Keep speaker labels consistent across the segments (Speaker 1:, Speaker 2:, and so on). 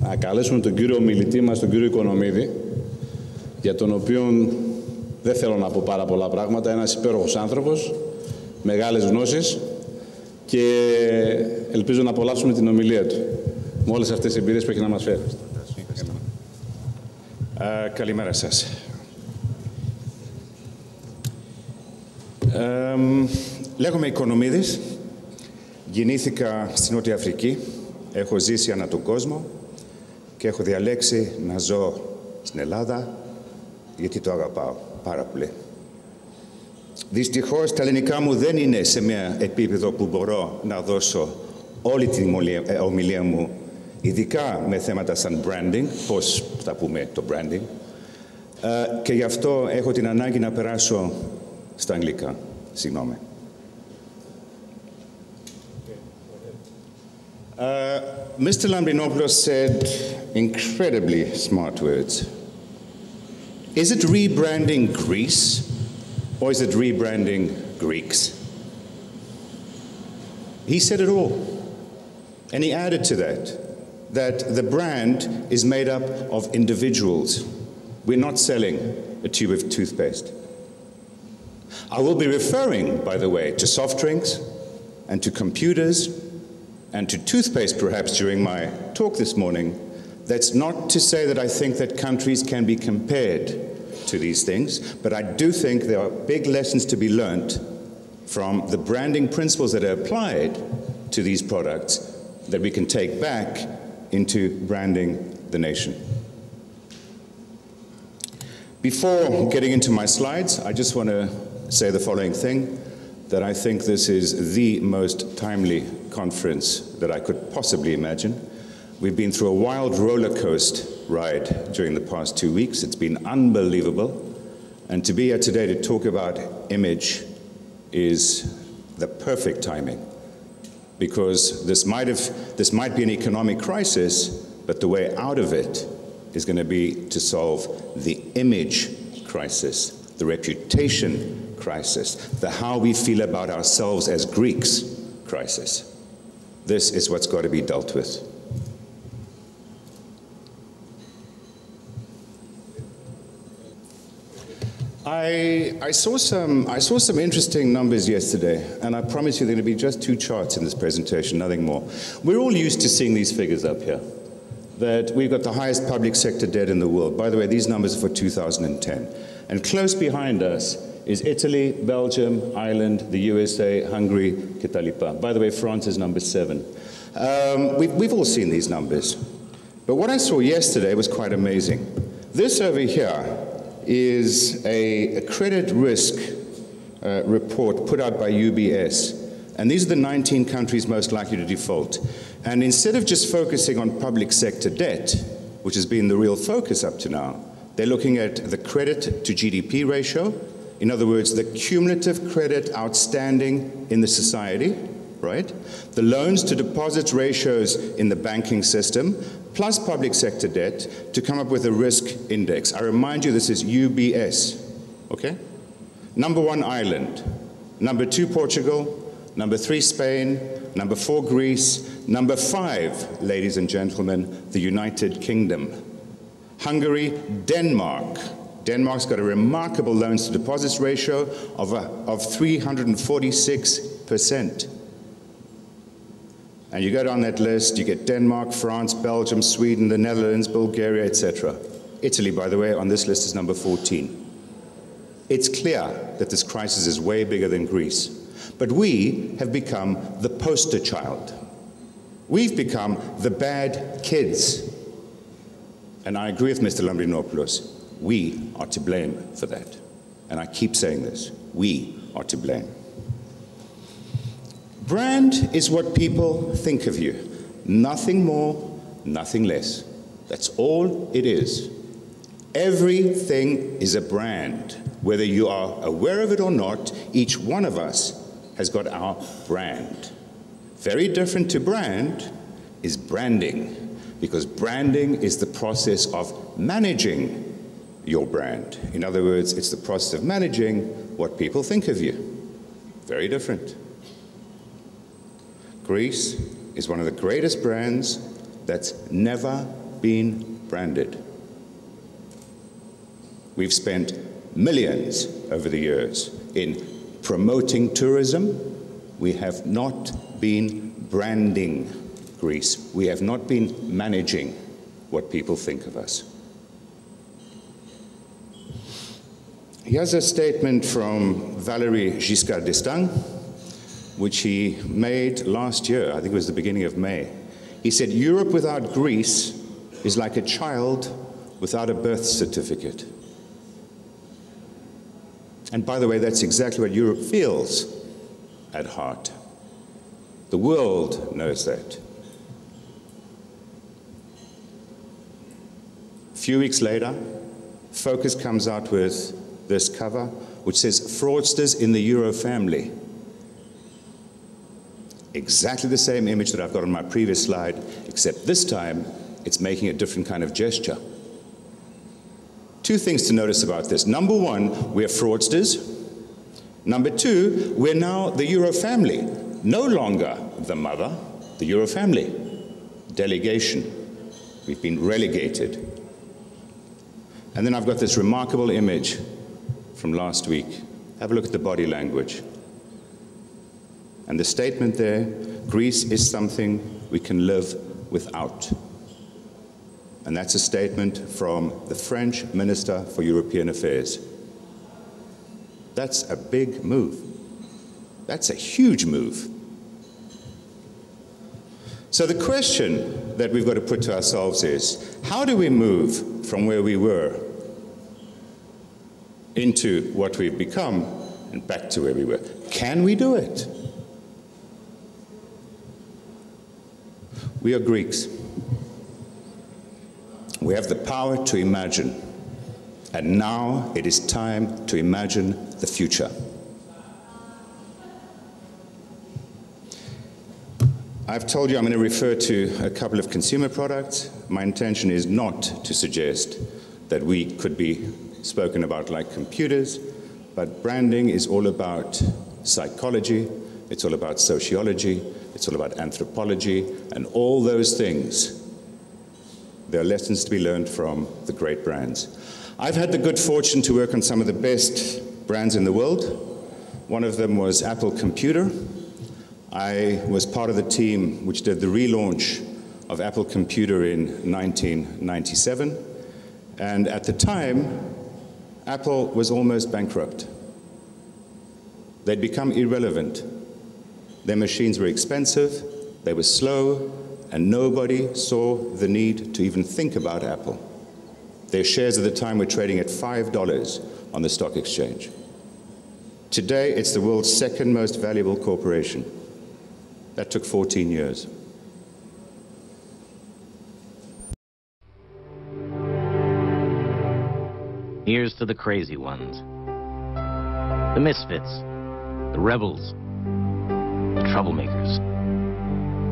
Speaker 1: να καλέσουμε τον κύριο ομιλητή μας, τον κύριο Οικονομίδη, για τον οποίο δεν θέλω να πω πάρα πολλά πράγματα. Ένας υπέροχος άνθρωπος, μεγάλες γνώσεις και ελπίζω να απολαύσουμε την ομιλία του με όλες αυτές τις εμπειρίες που έχει να μας φέρει.
Speaker 2: Καλημέρα σας. Λέγομαι Economides. Γεννήθηκα στην Νότια Αφρική. Έχω ζήσει ανά τον κόσμο και έχω διαλέξει να ζω στην Ελλάδα γιατί το αγαπάω πάρα πολύ. Δυστυχώς τα ελληνικά μου δεν είναι σε μια επίπεδο που μπορώ να δώσω όλη την ομιλία μου, ειδικά με θέματα σαν branding, πώς θα πούμε το branding, και γι' αυτό έχω την ανάγκη να περάσω στα αγγλικά. Συγγνώμη. Mr. Lambrinopoulos said incredibly smart words. Is it rebranding Greece or is it rebranding Greeks? He said it all. And he added to that the brand is made up of individuals. We're not selling a tube of toothpaste. I will be referring, by the way, to soft drinks and to computers and to toothpaste perhaps during my talk this morning. That's not to say that I think that countries can be compared to these things, but I do think there are big lessons to be learnt from the branding principles that are applied to these products that we can take back into branding the nation. Before getting into my slides, I just want to say the following thing, that I think this is the most timely conference that I could possibly imagine. We've been through a wild roller coaster ride during the past 2 weeks. It's been unbelievable. And to be here today to talk about image is the perfect timing, because this might be an economic crisis, but the way out of it is going to be to solve the image crisis, the reputation crisis, the how we feel about ourselves as Greeks crisis. This is what's got to be dealt with. I saw some interesting numbers yesterday, and I promise you there are going to be just 2 charts in this presentation, nothing more. We're all used to seeing these figures up here, that we've got the highest public sector debt in the world. By the way, these numbers are for 2010. And close behind us is Italy, Belgium, Ireland, the USA, Hungary, Kitalipa. By the way, France is number 7. We've all seen these numbers. But what I saw yesterday was quite amazing. This over here is a credit risk report put out by UBS. And these are the 19 countries most likely to default. And instead of just focusing on public sector debt, which has been the real focus up to now, they're looking at the credit to GDP ratio. In other words, the cumulative credit outstanding in the society, right? The loans to deposits ratios in the banking system, plus public sector debt, to come up with a risk index. I remind you, this is UBS, okay? Number 1, Ireland. Number 2, Portugal. Number 3, Spain. Number 4, Greece. Number 5, ladies and gentlemen, the United Kingdom. Hungary, Denmark. Denmark's got a remarkable loans to deposits ratio of 346%. And you go down that list, you get Denmark, France, Belgium, Sweden, the Netherlands, Bulgaria, etc. Italy, by the way, on this list is number 14. It's clear that this crisis is way bigger than Greece. But we have become the poster child. We've become the bad kids. And I agree with Mr. Lambrinopoulos. We are to blame for that. And I keep saying this. We are to blame. Brand is what people think of you. Nothing more, nothing less. That's all it is. Everything is a brand. Whether you are aware of it or not, each one of us has got our brand. Very different to brand is branding, because branding is the process of managing your brand. In other words, it's the process of managing what people think of you. Very different. Greece is one of the greatest brands that's never been branded. We've spent millions over the years in promoting tourism. We have not been branding Greece. We have not been managing what people think of us. Here's a statement from Valéry Giscard d'Estaing, which he made last year, I think it was the beginning of May. He said, "Europe without Greece is like a child without a birth certificate." And by the way, that's exactly what Europe feels at heart. The world knows that. A few weeks later, Focus comes out with this cover, which says, "Fraudsters in the Euro family." Exactly the same image that I've got on my previous slide, except this time, it's making a different kind of gesture. Two things to notice about this. Number one, we're fraudsters. Number two, we're now the Euro family. No longer the mother, the Euro family. Delegation. We've been relegated. And then I've got this remarkable image from last week. Have a look at the body language. And the statement there, Greece is something we can live without. And that's a statement from the French Minister for European Affairs. That's a big move. That's a huge move. So the question that we've got to put to ourselves is, how do we move from where we were into what we've become and back to where we were? Can we do it? We are Greeks. We have the power to imagine. And now it is time to imagine the future. I've told you I'm going to refer to a couple of consumer products. My intention is not to suggest that we could be spoken about like computers, but branding is all about psychology, it's all about sociology, it's all about anthropology, and all those things. There are lessons to be learned from the great brands. I've had the good fortune to work on some of the best brands in the world. One of them was Apple Computer. I was part of the team which did the relaunch of Apple Computer in 1997. And at the time, Apple was almost bankrupt. They'd become irrelevant. Their machines were expensive, they were slow, and nobody saw the need to even think about Apple. Their shares at the time were trading at $5 on the stock exchange. Today, it's the world's second most valuable corporation. That took 14 years.
Speaker 3: Here's to the crazy ones. The misfits, the rebels, the troublemakers,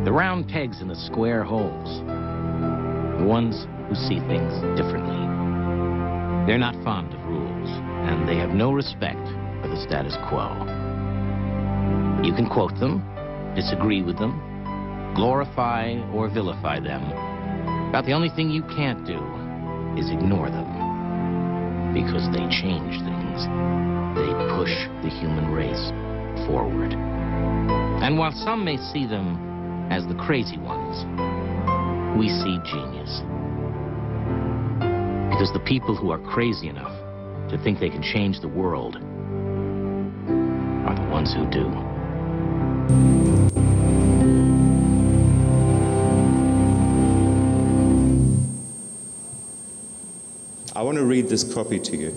Speaker 3: the round pegs in the square holes, the ones who see things differently. They're not fond of rules, and they have no respect for the status quo. You can quote them, disagree with them, glorify or vilify them, but the only thing you can't do is ignore them, because they change things. They push the human race forward. And while some may see them as the crazy ones, we see genius. Because the people who are crazy enough to think they can change the world are the ones who do.
Speaker 2: I want to read this copy to you.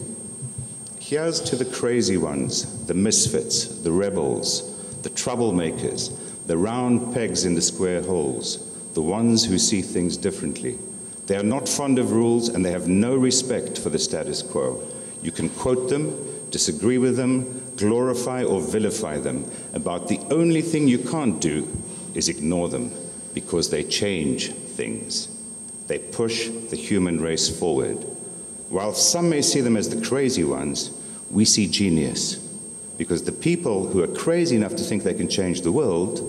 Speaker 2: Here's to the crazy ones, the misfits, the rebels, the troublemakers, the round pegs in the square holes, the ones who see things differently. They are not fond of rules and they have no respect for the status quo. You can quote them, disagree with them, glorify or vilify them. About the only thing you can't do is ignore them, because they change things. They push the human race forward. While some may see them as the crazy ones, we see genius, because the people who are crazy enough to think they can change the world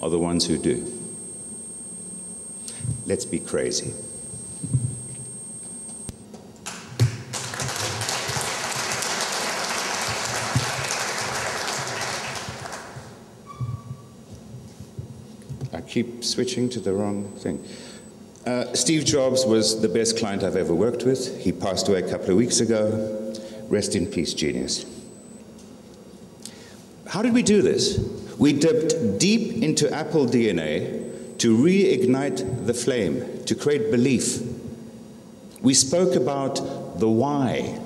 Speaker 2: are the ones who do. Let's be crazy. I keep switching to the wrong thing. Steve Jobs was the best client I've ever worked with. He passed away a couple of weeks ago. Rest in peace, genius. How did we do this? We dipped deep into Apple DNA to reignite the flame, to create belief. We spoke about the why.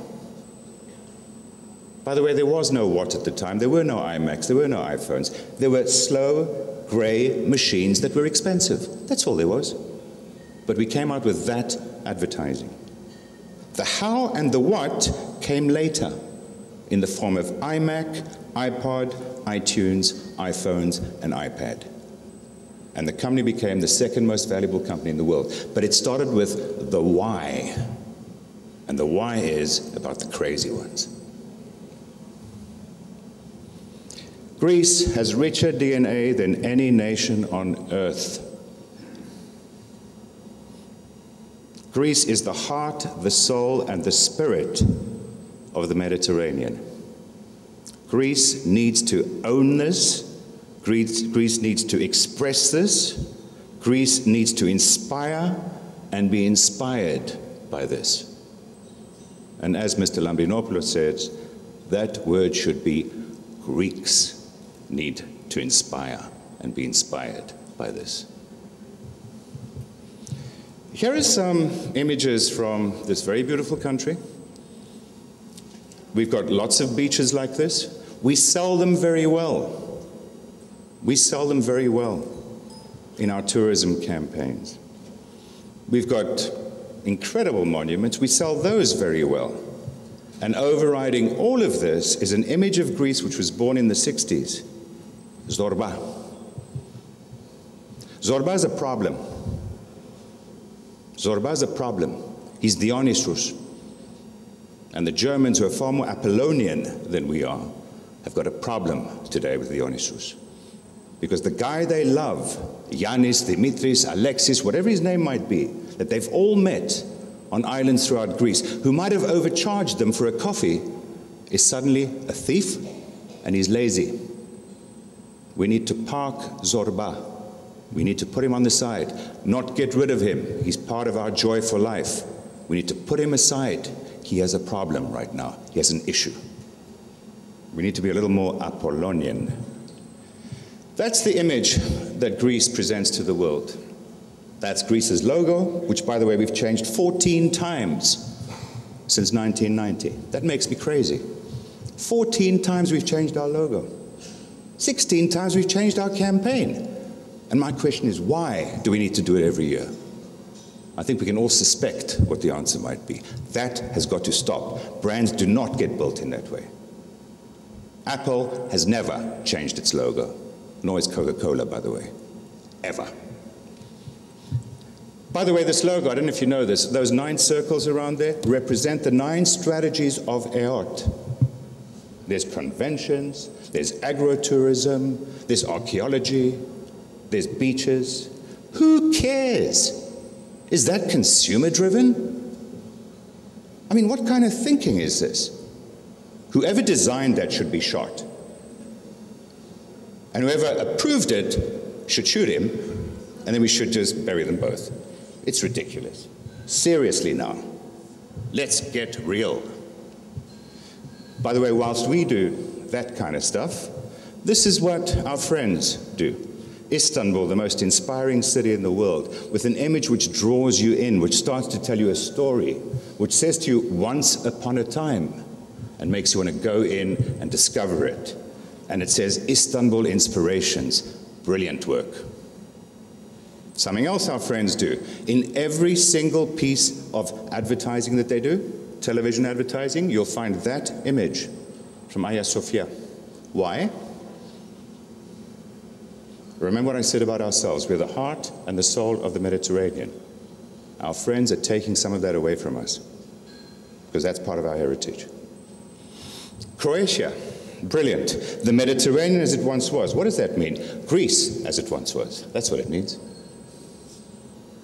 Speaker 2: By the way, there was no what at the time. There were no iMacs. There were no iPhones. There were slow, grey machines that were expensive. That's all there was. But we came out with that advertising. The how and the what came later in the form of iMac, iPod, iTunes, iPhones, and iPad. And the company became the second most valuable company in the world. But it started with the why. And the why is about the crazy ones. Greece has richer DNA than any nation on earth. Greece is the heart, the soul, and the spirit of the Mediterranean. Greece needs to own this. Greece needs to express this. Greece needs to inspire and be inspired by this. And as Mr. Lambrinopoulos says, that word should be Greeks need to inspire and be inspired by this. Here are some images from this very beautiful country. We've got lots of beaches like this. We sell them very well. We sell them very well in our tourism campaigns. We've got incredible monuments. We sell those very well. And overriding all of this is an image of Greece which was born in the 60s. Zorba. Zorba is a problem. Zorba is a problem. He's Dionysus. And the Germans, who are far more Apollonian than we are, have got a problem today with Dionysus. Because the guy they love, Yannis, Dimitris, Alexis, whatever his name might be, that they've all met on islands throughout Greece, who might have overcharged them for a coffee, is suddenly a thief and he's lazy. We need to park Zorba. We need to put him on the side, not get rid of him. He's part of our joy for life. We need to put him aside. He has a problem right now. He has an issue. We need to be a little more Apollonian. That's the image that Greece presents to the world. That's Greece's logo, which, by the way, we've changed 14 times since 1990. That makes me crazy. 14 times we've changed our logo. 16 times we've changed our campaign. And my question is, why do we need to do it every year? I think we can all suspect what the answer might be. That has got to stop. Brands do not get built in that way. Apple has never changed its logo, nor is Coca-Cola, by the way, ever. By the way, this logo, I don't know if you know this, those 9 circles around there represent the 9 strategies of EOT. There's conventions, there's agro-tourism, there's archaeology, there's beaches. Who cares? Is that consumer-driven? I mean, what kind of thinking is this? Whoever designed that should be shot. And whoever approved it should shoot him, and then we should just bury them both. It's ridiculous. Seriously now. Let's get real. By the way, whilst we do that kind of stuff, this is what our friends do. Istanbul, the most inspiring city in the world, with an image which draws you in, which starts to tell you a story, which says to you, once upon a time, and makes you want to go in and discover it. And it says, Istanbul Inspirations. Brilliant work. Something else our friends do. In every single piece of advertising that they do, television advertising, you'll find that image from Hagia Sophia. Why? Remember what I said about ourselves. We're the heart and the soul of the Mediterranean. Our friends are taking some of that away from us, because that's part of our heritage. Croatia, brilliant. The Mediterranean as it once was. What does that mean? Greece as it once was. That's what it means.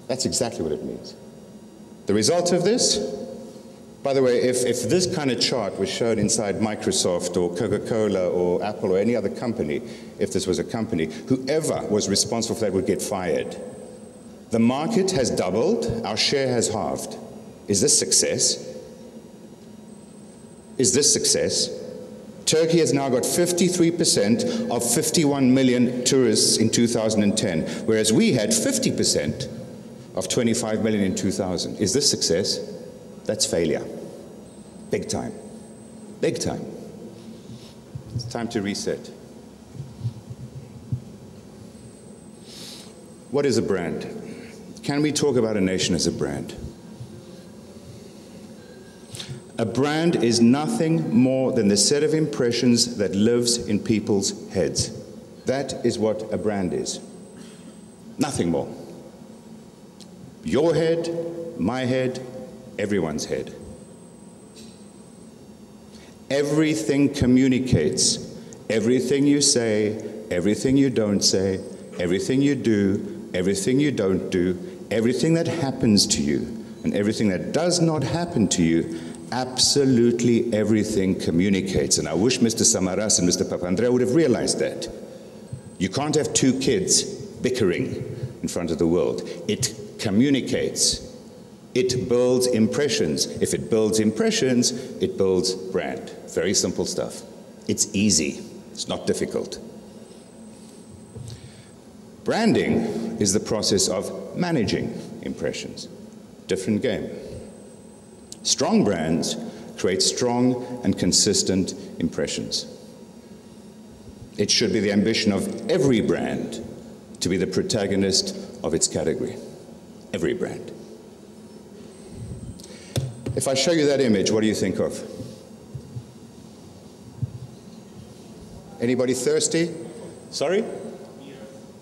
Speaker 2: That's exactly what it means. The result of this? By the way, if this kind of chart was shown inside Microsoft or Coca-Cola or Apple or any other company, if this was a company, whoever was responsible for that would get fired. The market has doubled, our share has halved. Is this success? Is this success? Turkey has now got 53% of 51 million tourists in 2010, whereas we had 50% of 25 million in 2000. Is this success? That's failure. Big time. Big time. It's time to reset. What is a brand? Can we talk about a nation as a brand? A brand is nothing more than the set of impressions that lives in people's heads. That is what a brand is. Nothing more. Your head, my head, everyone's head. Everything communicates. Everything you say, everything you don't say, everything you do, everything you don't do, everything that happens to you, and everything that does not happen to you, absolutely everything communicates. And I wish Mr. Samaras and Mr. Papandreou would have realized that. You can't have two kids bickering in front of the world. It communicates. It builds impressions. If it builds impressions, it builds brand. Very simple stuff. It's easy. It's not difficult. Branding is the process of managing impressions. Different game. Strong brands create strong and consistent impressions. It should be the ambition of every brand to be the protagonist of its category. Every brand. If I show you that image, what do you think of? Anybody thirsty? Sorry?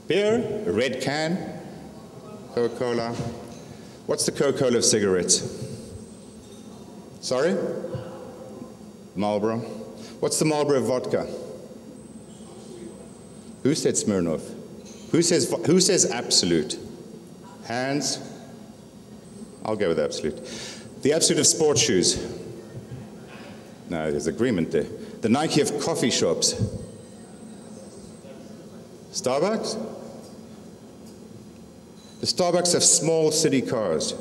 Speaker 2: Beer? A red can? Coca-Cola? What's the Coca-Cola of cigarettes? Sorry? Marlboro? What's the Marlboro of vodka? Who said Smirnoff? Who says Absolute? Hands? I'll go with Absolute. The Absolute of sports shoes? No, there's agreement there. The Nike of coffee shops? Starbucks? The Starbucks of small city cars?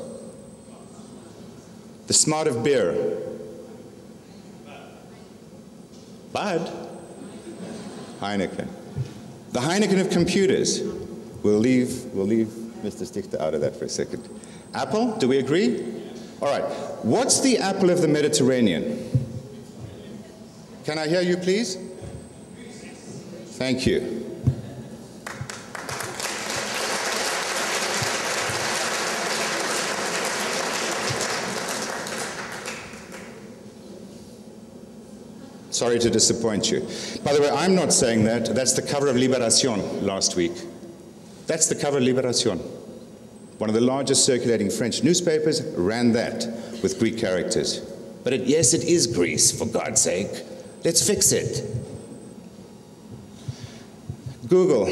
Speaker 2: The Smart of beer? Bud? Heineken. The Heineken of computers? We'll leave Mr. Stichter out of that for a second. Apple, do we agree? All right, what's the apple of the Mediterranean? Can I hear you, please? Thank you. Sorry to disappoint you. By the way, I'm not saying that. That's the cover of Libération last week. That's the cover of Libération. One of the largest circulating French newspapers ran that with Greek characters. But yes, it is Greece, for God's sake. Let's fix it. Google.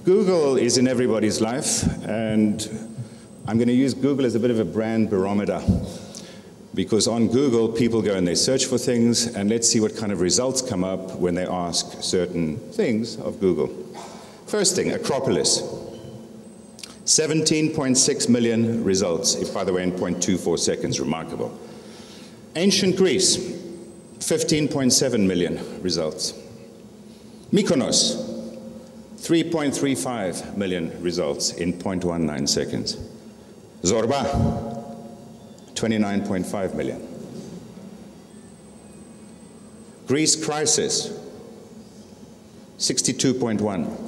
Speaker 2: Google is in everybody's life, and I'm going to use Google as a bit of a brand barometer. Because on Google, people go and they search for things, and let's see what kind of results come up when they ask certain things of Google. First thing, Acropolis. 17.6 million results, by the way, in 0.24 seconds, remarkable. Ancient Greece, 15.7 million results. Mykonos, 3.35 million results in 0.19 seconds. Zorba, 29.5 million. Greece crisis, 62.1.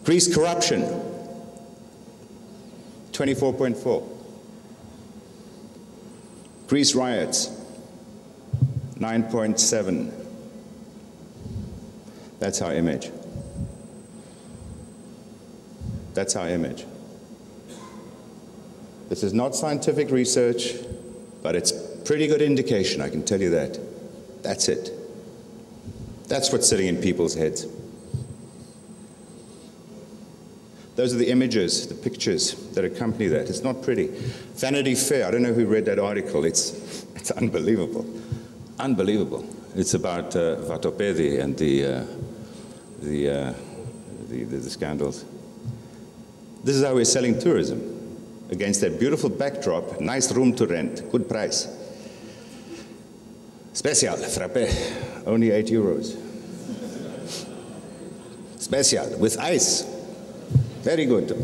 Speaker 2: Greece corruption, 24.4. Greece riots, 9.7. That's our image. That's our image. This is not scientific research, but it's pretty good indication, I can tell you that. That's it. That's what's sitting in people's heads. Those are the images, the pictures that accompany that. It's not pretty. Vanity Fair, I don't know who read that article. It's unbelievable. Unbelievable. It's about Vatopedi and the scandals. This is how we're selling tourism. Against that beautiful backdrop, nice room to rent, good price. Special, frappe, only €8. Special, with ice. Very good.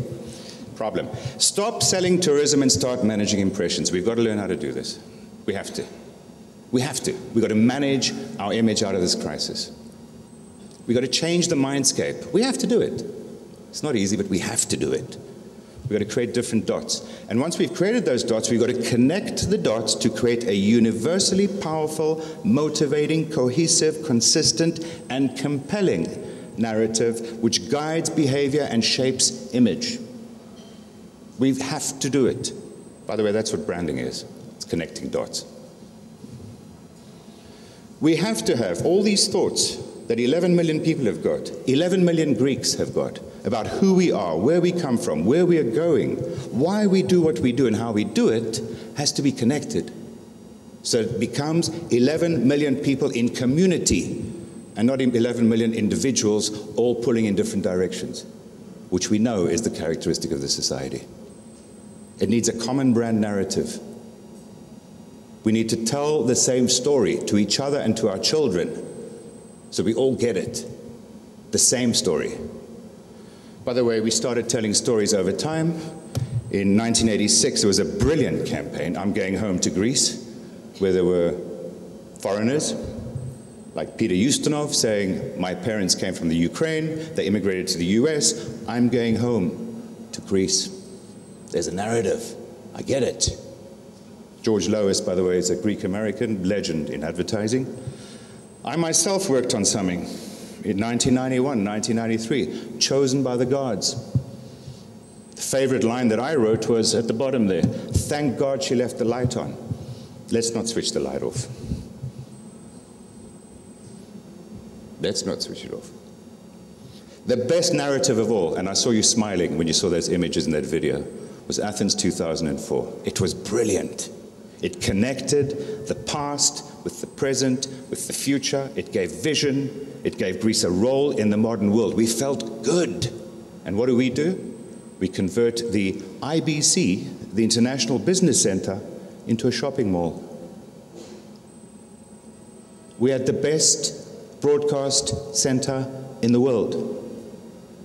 Speaker 2: Problem. Stop selling tourism and start managing impressions. We've got to learn how to do this. We have to. We have to. We've got to manage our image out of this crisis. We've got to change the mindscape. We have to do it. It's not easy, but we have to do it. We've got to create different dots. And once we've created those dots, we've got to connect the dots to create a universally powerful, motivating, cohesive, consistent, and compelling narrative which guides behavior and shapes image. We have to do it. By the way, that's what branding is. It's connecting dots. We have to have all these thoughts that 11 million people have got, 11 million Greeks have got, about who we are, where we come from, where we are going, why we do what we do, and how we do it, has to be connected. So it becomes 11 million people in community, and not 11 million individuals all pulling in different directions, which we know is the characteristic of the society. It needs a common brand narrative. We need to tell the same story to each other and to our children, so we all get it, the same story. By the way, we started telling stories over time. In 1986, there was a brilliant campaign, I'm Going Home to Greece, where there were foreigners, like Peter Ustinov saying, my parents came from the Ukraine, they immigrated to the US, I'm going home to Greece. There's a narrative, I get it. George Lois, by the way, is a Greek-American legend in advertising. I myself worked on something in 1991, 1993, chosen by the gods. The favorite line that I wrote was at the bottom there, thank God she left the light on. Let's not switch the light off. Let's not switch it off. The best narrative of all, and I saw you smiling when you saw those images in that video, was Athens 2004. It was brilliant. It connected the past with the present, with the future. It gave vision. It gave Greece a role in the modern world. We felt good. And what do? We convert the IBC, the International Business Center, into a shopping mall. We had the best broadcast center in the world.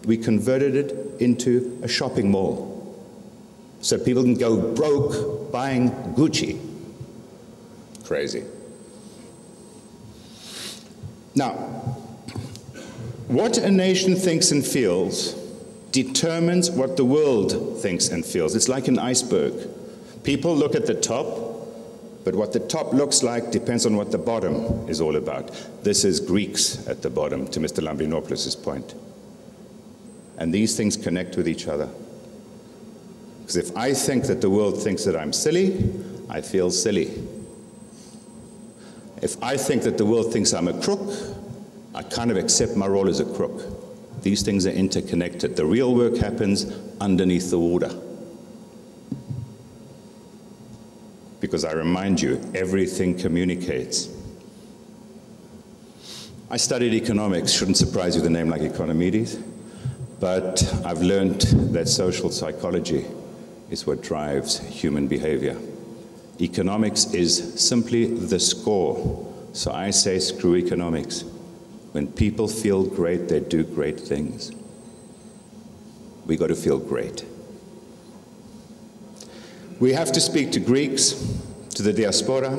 Speaker 2: We converted it into a shopping mall, so people can go broke buying Gucci. Crazy. Now, what a nation thinks and feels determines what the world thinks and feels. It's like an iceberg. People look at the top, but what the top looks like depends on what the bottom is all about. This is Greeks at the bottom, to Mr. Lambrinopoulos' point. And these things connect with each other. Because if I think that the world thinks that I'm silly, I feel silly. If I think that the world thinks I'm a crook, I kind of accept my role as a crook. These things are interconnected. The real work happens underneath the water. Because I remind you, everything communicates. I studied economics, shouldn't surprise you with a name like Economides, but I've learned that social psychology is what drives human behavior. Economics is simply the score. So I say screw economics. When people feel great, they do great things. We got to feel great. We have to speak to Greeks, to the diaspora,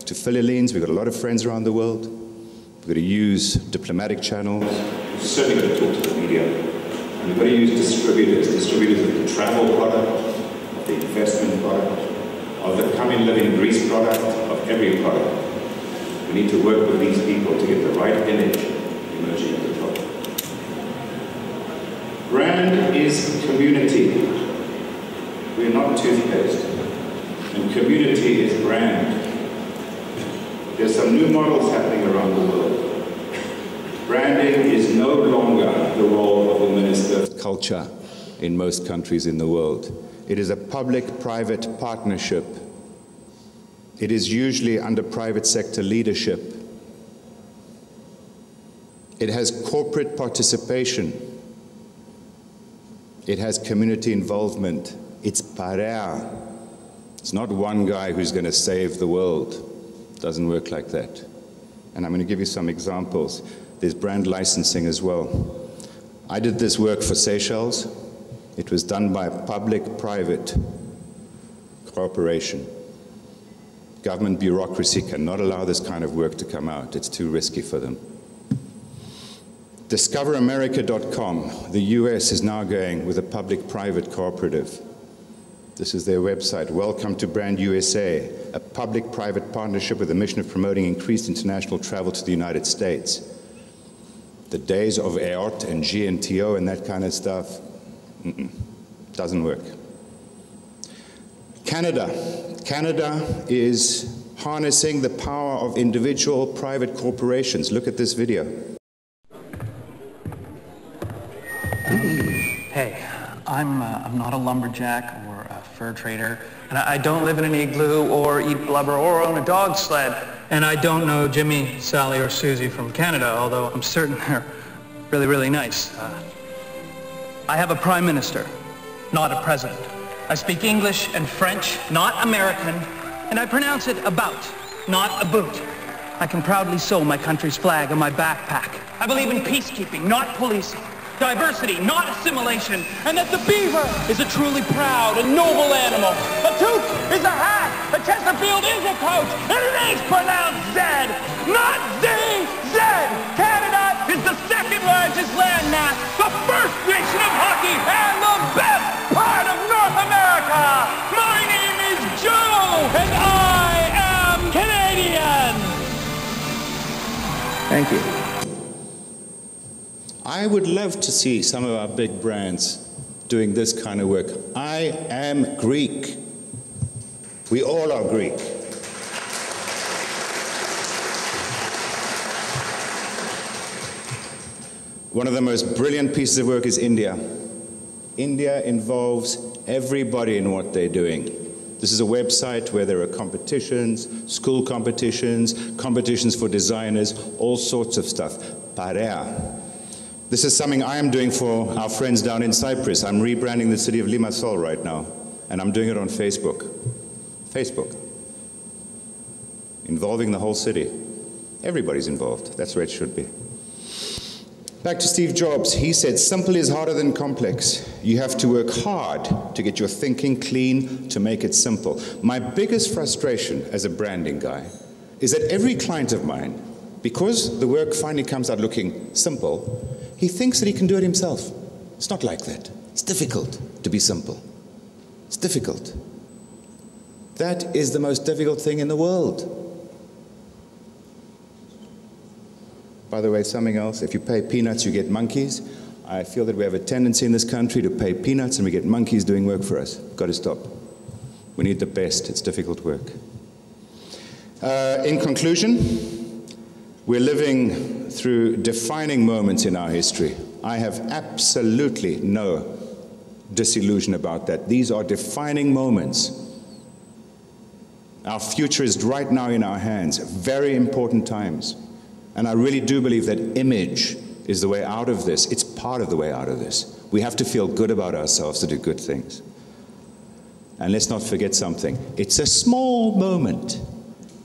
Speaker 2: to Philhellenes. We've got a lot of friends around the world. We've got to use diplomatic channels. We've certainly got to talk to the media. And we've got to use distributors of the travel product, of the investment product, of the come and live in Greece product, of every product. We need to work with these people to get the right image emerging at the top. Brand is community. We're not toothpaste. And community is brand. There's some new models happening around the world. Branding is no longer the role of the Minister of Culture. in most countries in the world. It is a public-private partnership. It is usually under private sector leadership. It has corporate participation. It has community involvement. It's parea. It's not one guy who's going to save the world. It doesn't work like that. And I'm going to give you some examples. There's brand licensing as well. I did this work for Seychelles. It was done by a public-private cooperation. Government bureaucracy cannot allow this kind of work to come out. It's too risky for them. DiscoverAmerica.com, the US is now going with a public-private cooperative. This is their website. Welcome to Brand USA, a public-private partnership with the mission of promoting increased international travel to the United States. The days of EOT and GNTO and that kind of stuff, doesn't work. Canada. Canada is harnessing the power of individual private corporations. Look at this video.
Speaker 4: Hey, I'm not a lumberjack or a fur trader, and I don't live in an igloo or eat blubber or own a dog sled, and I don't know Jimmy, Sally, or Susie from Canada, although I'm certain they're really, really nice. I have a prime minister, not a president. I speak English and French, not American, and I pronounce it about, not a boot. I can proudly sew my country's flag on my backpack. I believe in peacekeeping, not policing. Diversity, not assimilation, and that the beaver is a truly proud and noble animal. A toque is a hat, a Chesterfield is a coach, and it is pronounced Z, not Z. Canada is the second largest landmass, the first nation of hockey, and the best part of North America. My name is Joe, and I am Canadian.
Speaker 2: Thank you. I would love to see some of our big brands doing this kind of work. I am Greek. We all are Greek. One of the most brilliant pieces of work is India. India involves everybody in what they're doing. This is a website where there are competitions, school competitions, competitions for designers, all sorts of stuff. Parea. This is something I am doing for our friends down in Cyprus. I'm rebranding the city of Limassol right now, and I'm doing it on Facebook. Facebook. Involving the whole city. Everybody's involved. That's where it should be. Back to Steve Jobs. He said, simple is harder than complex. You have to work hard to get your thinking clean, to make it simple. My biggest frustration as a branding guy is that every client of mine, because the work finally comes out looking simple, he thinks that he can do it himself. It's not like that. It's difficult to be simple. It's difficult. That is the most difficult thing in the world. By the way, something else, if you pay peanuts, you get monkeys. I feel that we have a tendency in this country to pay peanuts and we get monkeys doing work for us. Got to stop. We need the best. It's difficult work. In conclusion, we're living through defining moments in our history. I have absolutely no disillusion about that. These are defining moments. Our future is right now in our hands. Very important times. And I really do believe that image is the way out of this. It's part of the way out of this. We have to feel good about ourselves to do good things. And let's not forget something. It's a small moment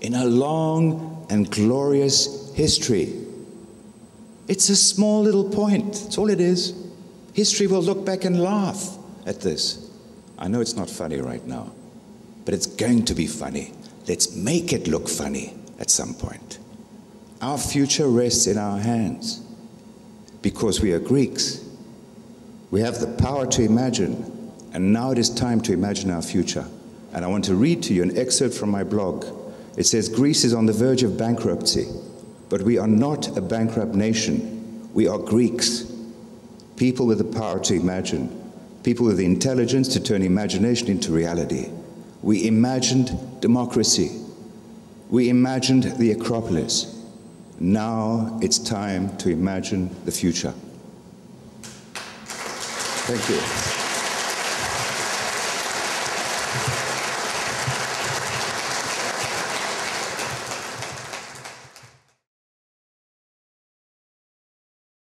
Speaker 2: in a long and glorious history. It's a small little point. That's all it is. History will look back and laugh at this. I know it's not funny right now, but it's going to be funny. Let's make it look funny at some point. Our future rests in our hands because we are Greeks. We have the power to imagine, and now it is time to imagine our future. And I want to read to you an excerpt from my blog. It says, Greece is on the verge of bankruptcy, but we are not a bankrupt nation. We are Greeks, people with the power to imagine, people with the intelligence to turn imagination into reality. We imagined democracy. We imagined the Acropolis. Now it's time to imagine the future. Thank you.